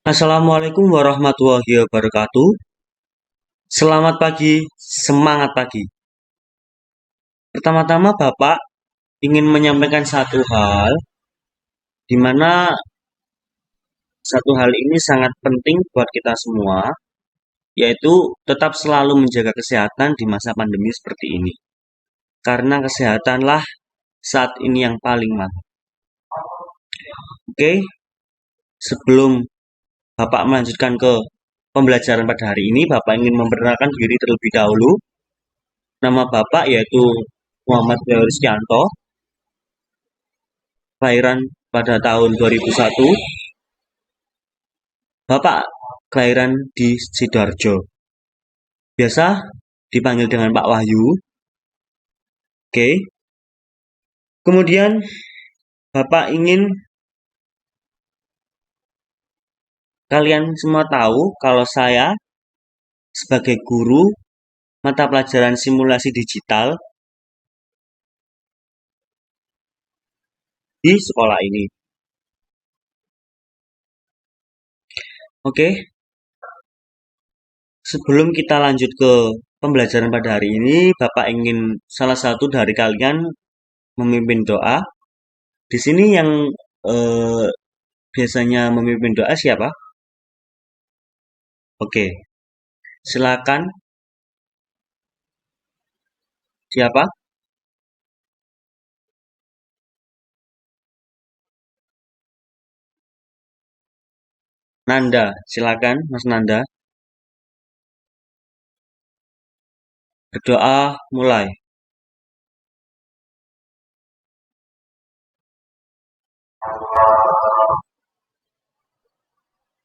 Assalamualaikum warahmatullahi wabarakatuh. Selamat pagi, semangat pagi. Pertama-tama Bapak ingin menyampaikan satu hal, di mana satu hal ini sangat penting buat kita semua, yaitu tetap selalu menjaga kesehatan di masa pandemi seperti ini. Karena kesehatanlah saat ini yang paling mahal. Oke, sebelum Bapak melanjutkan ke pembelajaran pada hari ini, Bapak ingin memperkenalkan diri terlebih dahulu. Nama Bapak yaitu Muhammad Rizkyanto, kelahiran pada tahun 2001. Bapak kelahiran di Sidoarjo. Biasa dipanggil dengan Pak Wahyu. Oke. Kemudian Bapak ingin kalian semua tahu kalau saya sebagai guru mata pelajaran simulasi digital di sekolah ini. Oke. Sebelum kita lanjut ke pembelajaran pada hari ini, Bapak ingin salah satu dari kalian memimpin doa. Di sini yang biasanya memimpin doa siapa? Oke, silakan. Siapa? Nanda, silakan Mas Nanda. Berdoa mulai.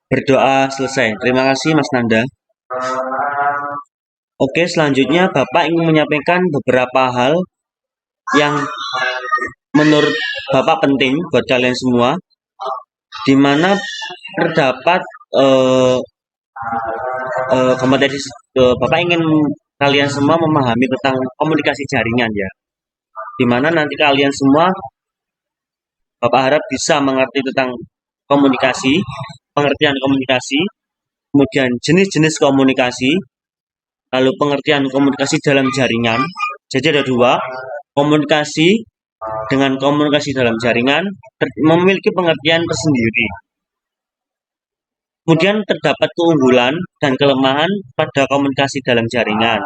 Berdoa selesai. Terima kasih Mas Nanda. Oke, selanjutnya Bapak ingin menyampaikan beberapa hal yang menurut Bapak penting buat kalian semua, di mana terdapat kompetensi. Bapak ingin kalian semua memahami tentang komunikasi jaringan ya, di mana nanti kalian semua Bapak harap bisa mengerti tentang komunikasi, pengertian komunikasi, kemudian jenis-jenis komunikasi, lalu pengertian komunikasi dalam jaringan. Jadi ada dua, komunikasi dengan komunikasi dalam jaringan memiliki pengertian tersendiri. Kemudian terdapat keunggulan dan kelemahan pada komunikasi dalam jaringan.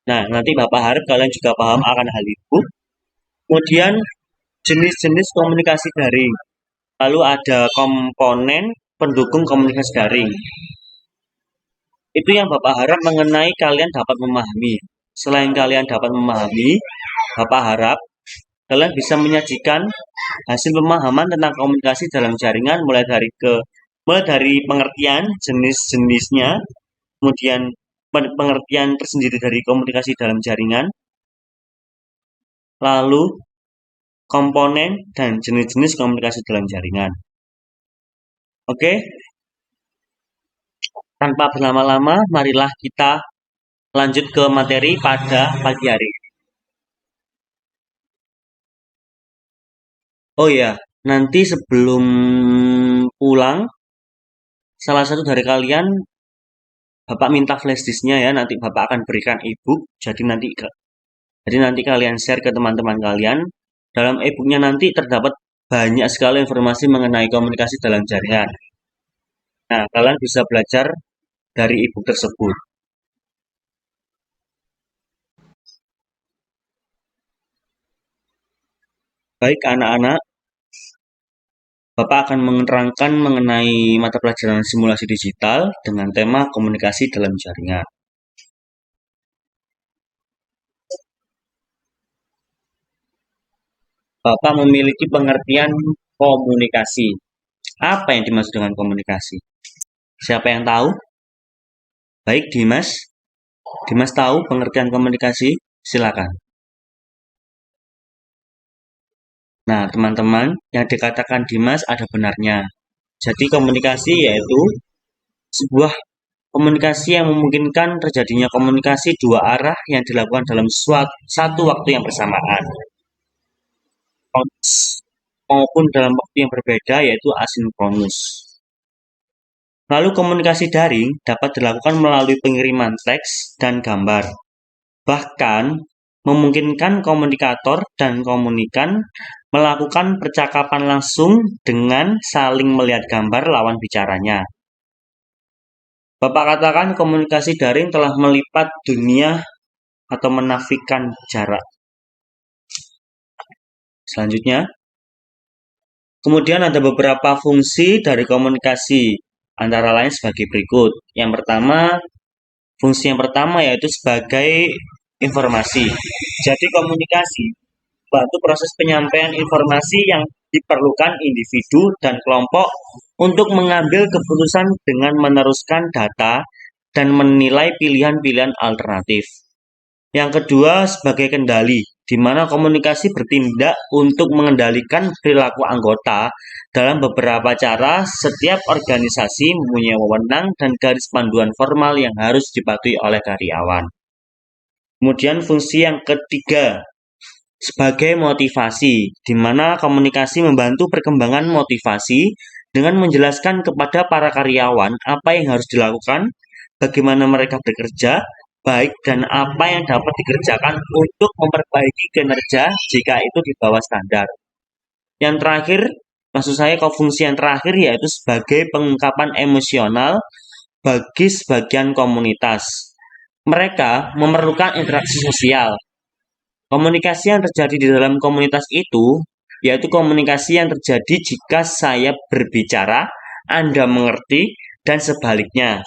Nah, nanti Bapak harap kalian juga paham akan hal itu. Kemudian jenis-jenis komunikasi daring. Lalu ada komponen pendukung komunikasi daring. Itu yang Bapak harap mengenai kalian dapat memahami. Selain kalian dapat memahami, Bapak harap kalian bisa menyajikan hasil pemahaman tentang komunikasi dalam jaringan mulai dari pengertian jenis-jenisnya, kemudian pengertian tersendiri dari komunikasi dalam jaringan, lalu komponen dan jenis-jenis komunikasi dalam jaringan. Oke? Tanpa berlama-lama, marilah kita lanjut ke materi pada pagi hari. Oh ya, nanti sebelum pulang, salah satu dari kalian, Bapak minta flash disknya ya, nanti Bapak akan berikan e-book, jadi nanti kalian share ke teman-teman kalian. Dalam e-booknya nanti terdapat banyak sekali informasi mengenai komunikasi dalam jaringan. Nah, kalian bisa belajar dari e-book tersebut. Baik anak-anak, Bapak akan menerangkan mengenai mata pelajaran simulasi digital dengan tema komunikasi dalam jaringan. Bapak memiliki pengertian komunikasi. Apa yang dimaksud dengan komunikasi? Siapa yang tahu? Baik, Dimas. Dimas tahu pengertian komunikasi? Silakan. Nah, teman-teman, yang dikatakan Dimas ada benarnya. Jadi komunikasi yaitu sebuah komunikasi yang memungkinkan terjadinya komunikasi dua arah yang dilakukan dalam satu waktu yang bersamaan maupun dalam waktu yang berbeda yaitu asinkronus. Lalu komunikasi daring dapat dilakukan melalui pengiriman teks dan gambar. Bahkan memungkinkan komunikator dan komunikan melakukan percakapan langsung dengan saling melihat gambar lawan bicaranya. Bapak katakan komunikasi daring telah melipat dunia atau menafikan jarak. Selanjutnya, kemudian ada beberapa fungsi dari komunikasi, antara lain sebagai berikut. Fungsi yang pertama yaitu sebagai informasi. Jadi komunikasi membantu proses penyampaian informasi yang diperlukan individu dan kelompok untuk mengambil keputusan dengan meneruskan data dan menilai pilihan-pilihan alternatif. Yang kedua, sebagai kendali, di mana komunikasi bertindak untuk mengendalikan perilaku anggota dalam beberapa cara. Setiap organisasi mempunyai wewenang dan garis panduan formal yang harus dipatuhi oleh karyawan. Kemudian fungsi yang ketiga, sebagai motivasi, di mana komunikasi membantu perkembangan motivasi dengan menjelaskan kepada para karyawan apa yang harus dilakukan, bagaimana mereka bekerja, baik dan apa yang dapat dikerjakan untuk memperbaiki kinerja jika itu di bawah standar. Yang terakhir, maksud saya fungsi yang terakhir yaitu sebagai pengungkapan emosional bagi sebagian komunitas. Mereka memerlukan interaksi sosial. Komunikasi yang terjadi di dalam komunitas itu yaitu komunikasi yang terjadi jika saya berbicara, Anda mengerti, dan sebaliknya.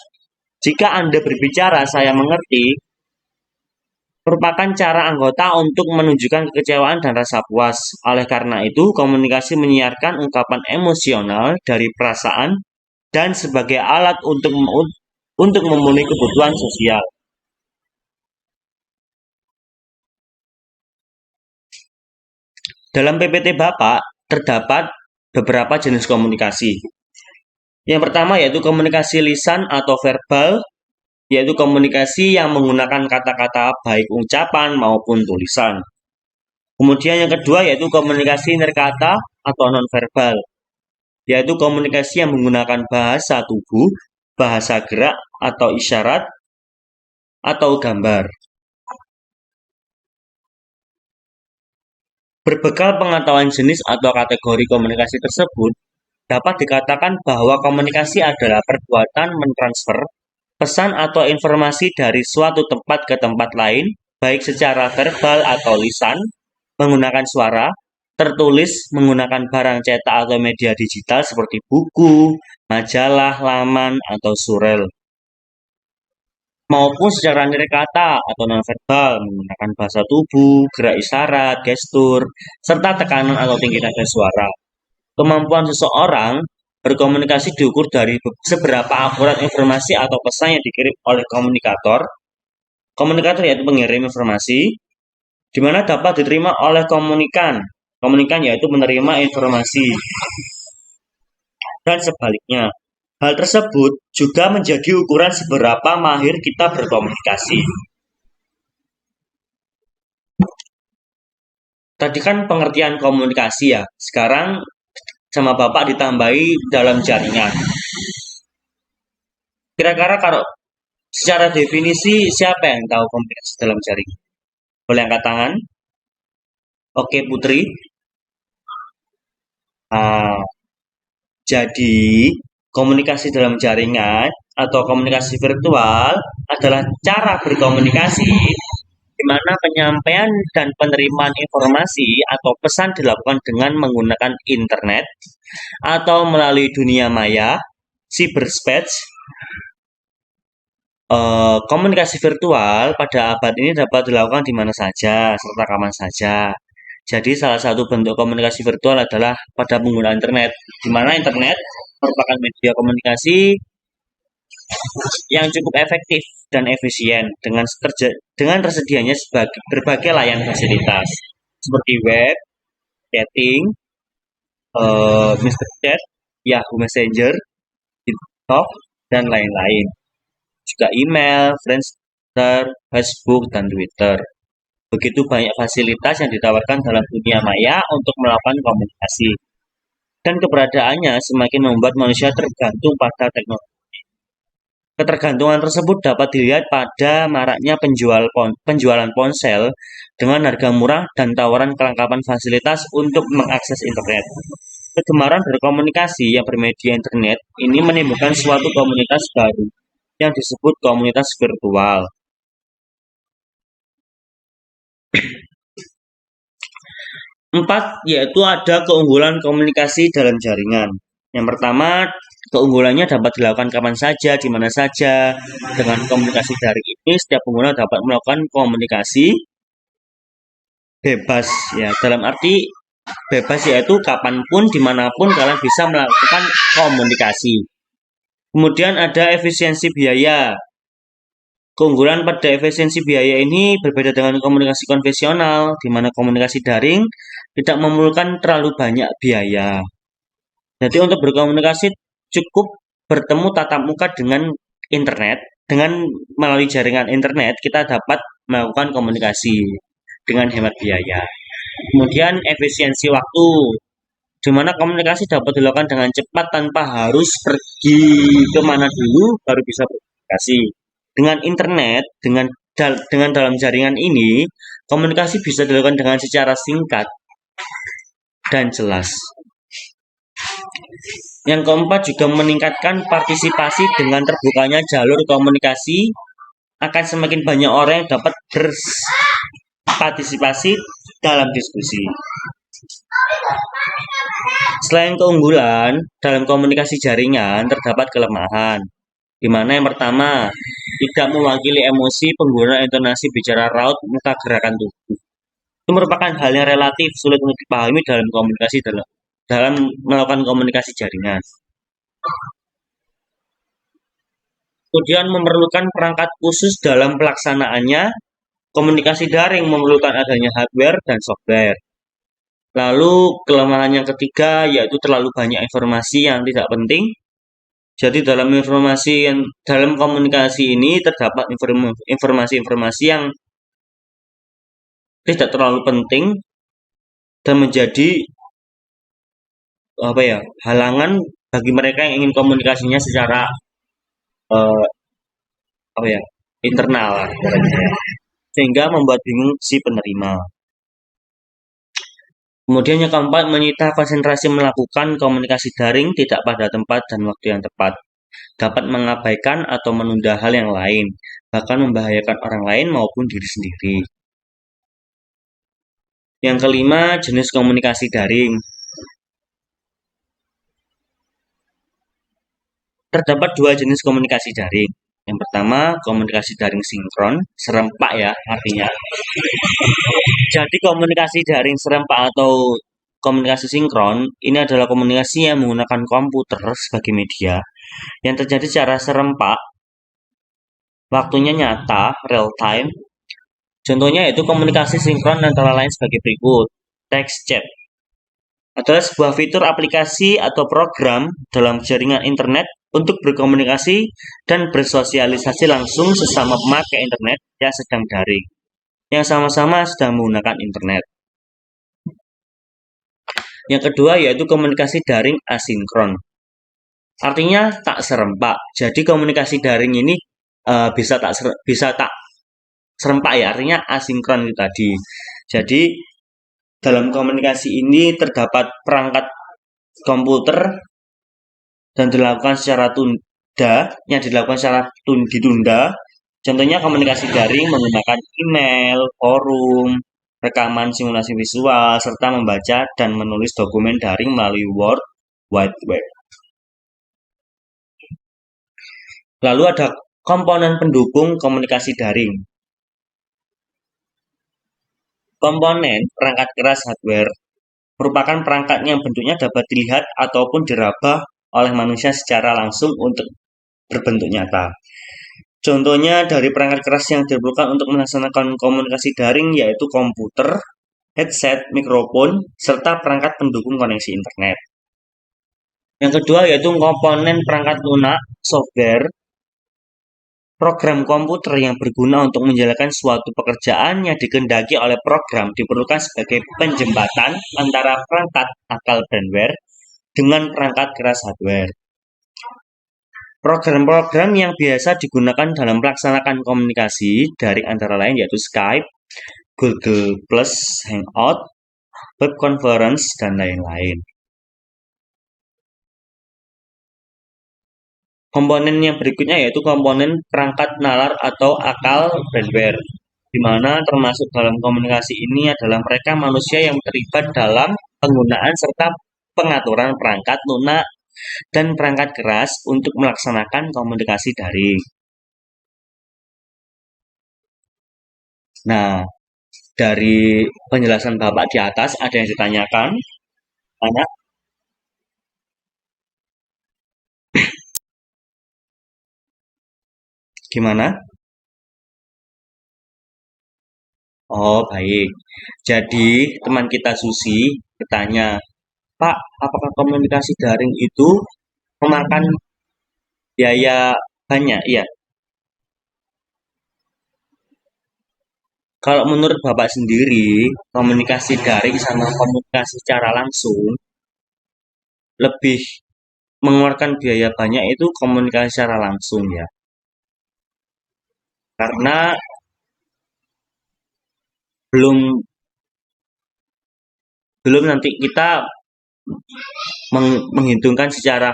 Jika Anda berbicara, saya mengerti, merupakan cara anggota untuk menunjukkan kekecewaan dan rasa puas. Oleh karena itu, komunikasi menyiarkan ungkapan emosional dari perasaan dan sebagai alat untuk memenuhi kebutuhan sosial. Dalam PPT Bapak, terdapat beberapa jenis komunikasi. Yang pertama yaitu komunikasi lisan atau verbal, yaitu komunikasi yang menggunakan kata-kata baik ucapan maupun tulisan. Kemudian yang kedua yaitu komunikasi nirkata atau nonverbal, yaitu komunikasi yang menggunakan bahasa tubuh, bahasa gerak atau isyarat, atau gambar. Berbekal pengetahuan jenis atau kategori komunikasi tersebut, dapat dikatakan bahwa komunikasi adalah perbuatan mentransfer pesan atau informasi dari suatu tempat ke tempat lain, baik secara verbal atau lisan, menggunakan suara, tertulis, menggunakan barang cetak atau media digital seperti buku, majalah, laman, atau surel, maupun secara nirkata atau nonverbal, menggunakan bahasa tubuh, gerak isyarat, gestur, serta tekanan atau tinggi nada suara. Kemampuan seseorang berkomunikasi diukur dari seberapa akurat informasi atau pesan yang dikirim oleh komunikator. Komunikator yaitu pengirim informasi, di mana dapat diterima oleh komunikan. Komunikan yaitu menerima informasi. Dan sebaliknya. Hal tersebut juga menjadi ukuran seberapa mahir kita berkomunikasi. Tadi kan pengertian komunikasi ya, sekarang sama Bapak ditambahi dalam jaringan. Kira-kira kalau secara definisi siapa yang tahu komunikasi dalam jaringan? Boleh angkat tangan? Oke Putri. Jadi komunikasi dalam jaringan atau komunikasi virtual adalah cara berkomunikasi di mana penyampaian dan penerimaan informasi atau pesan dilakukan dengan menggunakan internet atau melalui dunia maya, cyberspace. Komunikasi virtual pada abad ini dapat dilakukan di mana saja, serta kapan saja. Jadi salah satu bentuk komunikasi virtual adalah pada penggunaan internet, di mana internet merupakan media komunikasi yang cukup efektif dan efisien dengan tersedianya berbagai layanan fasilitas seperti web, chatting, Mr. Chat, Yahoo Messenger, TikTok, dan lain-lain. Juga email, Friendster, Facebook, dan Twitter. Begitu banyak fasilitas yang ditawarkan dalam dunia maya untuk melakukan komunikasi. Dan keberadaannya semakin membuat manusia tergantung pada teknologi Ketergantungan tersebut dapat dilihat pada maraknya penjualan ponsel dengan harga murah dan tawaran kelengkapan fasilitas untuk mengakses internet. Kegemaran berkomunikasi yang bermedia internet ini menimbulkan suatu komunitas baru yang disebut komunitas virtual. Empat, yaitu ada keunggulan komunikasi dalam jaringan. Yang pertama, keunggulannya dapat dilakukan kapan saja, di mana saja. Dengan komunikasi daring ini, setiap pengguna dapat melakukan komunikasi bebas. Ya, dalam arti bebas yaitu kapanpun, dimanapun kalian bisa melakukan komunikasi. Kemudian ada efisiensi biaya. Keunggulan pada efisiensi biaya ini berbeda dengan komunikasi konvensional, di mana komunikasi daring tidak memerlukan terlalu banyak biaya. Jadi untuk berkomunikasi cukup bertemu tatap muka dengan internet, dengan melalui jaringan internet kita dapat melakukan komunikasi dengan hemat biaya. Kemudian efisiensi waktu, di mana komunikasi dapat dilakukan dengan cepat tanpa harus pergi kemana dulu baru bisa berkomunikasi. Dengan internet, dengan dalam jaringan ini, komunikasi bisa dilakukan dengan secara singkat dan jelas. Yang keempat juga meningkatkan partisipasi. Dengan terbukanya jalur komunikasi akan semakin banyak orang yang dapat berpartisipasi dalam diskusi. Selain keunggulan, dalam komunikasi jaringan terdapat kelemahan, di mana yang pertama, tidak mewakili emosi pengguna intonasi bicara raut muka gerakan tubuh. Itu merupakan hal yang relatif sulit untuk dipahami dalam komunikasi dalam melakukan komunikasi jaringan. Kemudian memerlukan perangkat khusus dalam pelaksanaannya. Komunikasi daring memerlukan adanya hardware dan software. Lalu kelemahan yang ketiga yaitu terlalu banyak informasi yang tidak penting. Jadi dalam komunikasi ini terdapat informasi-informasi yang tidak terlalu penting dan menjadi halangan bagi mereka yang ingin komunikasinya secara internal, sehingga membuat bingung si penerima. Kemudian yang keempat, menyita konsentrasi melakukan komunikasi daring tidak pada tempat dan waktu yang tepat. Dapat mengabaikan atau menunda hal yang lain, bahkan membahayakan orang lain maupun diri sendiri. Yang kelima, jenis komunikasi daring. Terdapat dua jenis komunikasi daring. Yang pertama, komunikasi daring sinkron, serempak ya artinya. Jadi komunikasi daring serempak atau komunikasi sinkron ini adalah komunikasi yang menggunakan komputer sebagai media yang terjadi secara serempak, waktunya nyata, real time. Contohnya yaitu komunikasi sinkron antara lain sebagai berikut. Text chat adalah sebuah fitur aplikasi atau program dalam jaringan internet untuk berkomunikasi dan bersosialisasi langsung sesama pemakai internet yang sedang daring, yang sama-sama sedang menggunakan internet. Yang kedua yaitu komunikasi daring asinkron. Artinya tak serempak. Jadi komunikasi daring ini bisa tak serempak ya, artinya asinkron itu tadi. Jadi dalam komunikasi ini terdapat perangkat komputer dan dilakukan secara ditunda. Contohnya komunikasi daring menggunakan email, forum, rekaman simulasi visual, serta membaca dan menulis dokumen daring melalui World Wide Web. Lalu ada komponen pendukung komunikasi daring. Komponen perangkat keras hardware merupakan perangkat yang bentuknya dapat dilihat ataupun diraba oleh manusia secara langsung untuk berbentuk nyata. Contohnya dari perangkat keras yang diperlukan untuk melaksanakan komunikasi daring yaitu komputer, headset, mikrofon, serta perangkat pendukung koneksi internet. Yang kedua yaitu komponen perangkat lunak, software, program komputer yang berguna untuk menjalankan suatu pekerjaan yang dikehendaki oleh program diperlukan sebagai penjembatan antara perangkat akal firmware dengan perangkat keras hardware. Program-program yang biasa digunakan dalam melaksanakan komunikasi daring antara lain yaitu Skype, Google Plus, Hangout, web conference, dan lain-lain. Komponen yang berikutnya yaitu komponen perangkat nalar atau akal hardware, di mana termasuk dalam komunikasi ini adalah mereka manusia yang terlibat dalam penggunaan serta pengaturan perangkat lunak dan perangkat keras untuk melaksanakan komunikasi daring. Nah, dari penjelasan Bapak di atas ada yang ditanyakan? Tanya, gimana? Oh, baik. Jadi, teman kita Susi bertanya, Pak, apakah komunikasi daring itu memakan biaya banyak? Iya. Kalau menurut Bapak sendiri, komunikasi daring sama komunikasi secara langsung lebih mengeluarkan biaya banyak itu komunikasi secara langsung ya. Karena belum belum nanti kita menghitungkan secara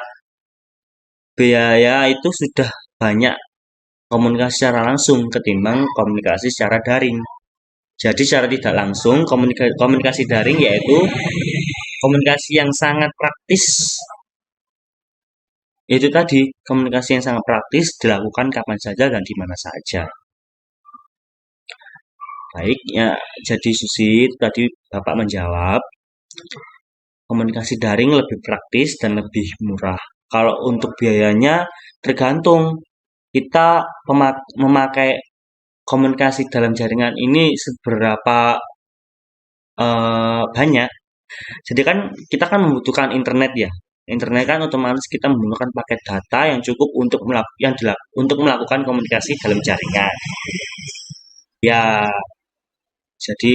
biaya itu sudah banyak komunikasi secara langsung ketimbang komunikasi secara daring. Jadi secara tidak langsung komunikasi daring yaitu komunikasi yang sangat praktis. Itu tadi komunikasi yang sangat praktis dilakukan kapan saja dan di mana saja. Baik ya, jadi Susi tadi Bapak menjawab komunikasi daring lebih praktis dan lebih murah. Kalau untuk biayanya tergantung kita memakai komunikasi dalam jaringan ini seberapa banyak. Jadi kan kita kan membutuhkan internet ya. Internet kan otomatis kita menggunakan paket data yang cukup untuk melakukan komunikasi dalam jaringan. Ya, jadi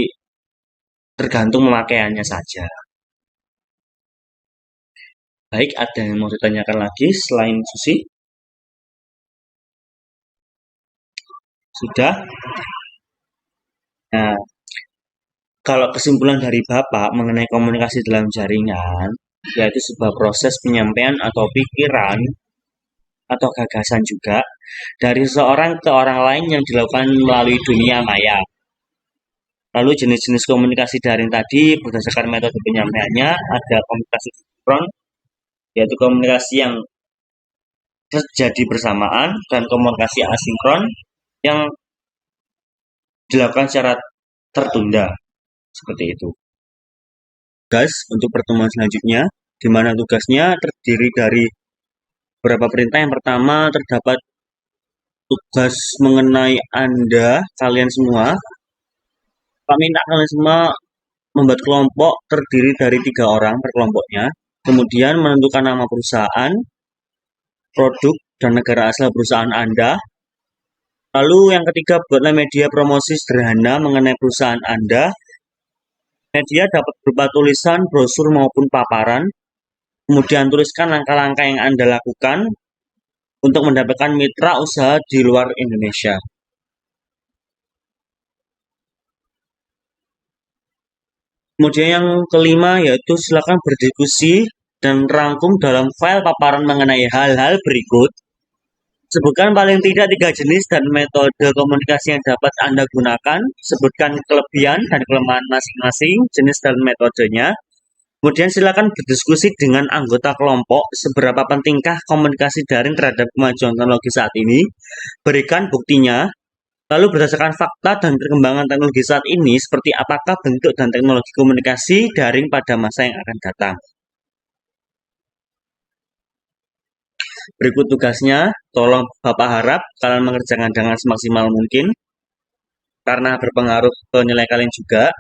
tergantung pemakaiannya saja. Baik, ada yang mau ditanyakan lagi selain Susi? Sudah? Nah, kalau kesimpulan dari Bapak mengenai komunikasi dalam jaringan, yaitu sebuah proses penyampaian atau pikiran atau gagasan juga dari seorang ke orang lain yang dilakukan melalui dunia maya. Lalu jenis-jenis komunikasi daring tadi berdasarkan metode penyampaiannya ada komunikasi sinkron, yaitu komunikasi yang terjadi bersamaan, dan komunikasi asinkron yang dilakukan secara tertunda. Seperti itu. Tugas untuk pertemuan selanjutnya, di mana tugasnya terdiri dari beberapa perintah. Yang pertama terdapat tugas mengenai Anda, kalian semua. Pak minta kalian semua membuat kelompok terdiri dari 3 orang per kelompoknya. Kemudian menentukan nama perusahaan, produk, dan negara asal perusahaan Anda. Lalu yang ketiga, buatlah media promosi sederhana mengenai perusahaan Anda. Media dapat berupa tulisan, brosur, maupun paparan. Kemudian tuliskan langkah-langkah yang Anda lakukan untuk mendapatkan mitra usaha di luar Indonesia. Kemudian yang kelima yaitu silakan berdiskusi dan rangkum dalam file paparan mengenai hal-hal berikut. Sebutkan paling tidak 3 jenis dan metode komunikasi yang dapat Anda gunakan. Sebutkan kelebihan dan kelemahan masing-masing jenis dan metodenya. Kemudian silakan berdiskusi dengan anggota kelompok seberapa pentingkah komunikasi daring terhadap kemajuan teknologi saat ini. Berikan buktinya. Lalu berdasarkan fakta dan perkembangan teknologi saat ini, seperti apakah bentuk dan teknologi komunikasi daring pada masa yang akan datang. Berikut tugasnya, tolong Bapak harap kalian mengerjakan dengan semaksimal mungkin, karena berpengaruh ke nilai kalian juga.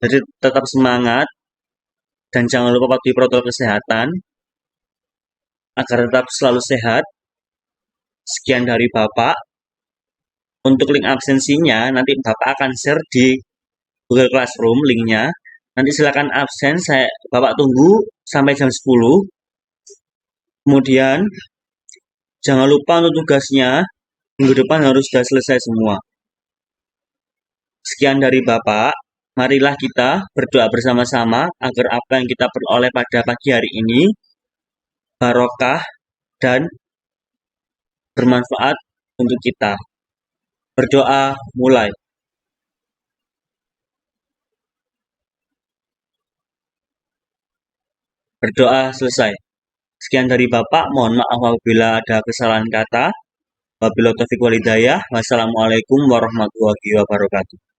Jadi tetap semangat, dan jangan lupa patuhi protokol kesehatan, agar tetap selalu sehat. Sekian dari Bapak. Untuk link absensinya, nanti Bapak akan share di Google Classroom linknya. Nanti silakan absen, Bapak tunggu sampai jam 10. Kemudian Jangan lupa untuk tugasnya, minggu depan harus sudah selesai semua. Sekian dari Bapak, marilah kita berdoa bersama-sama agar apa yang kita peroleh pada pagi hari ini barokah dan bermanfaat untuk kita. Berdoa mulai. Berdoa selesai. Sekian dari Bapak, mohon maaf apabila ada kesalahan kata. Wabillahi taufiq wal hidayah. Wassalamualaikum warahmatullahi wabarakatuh.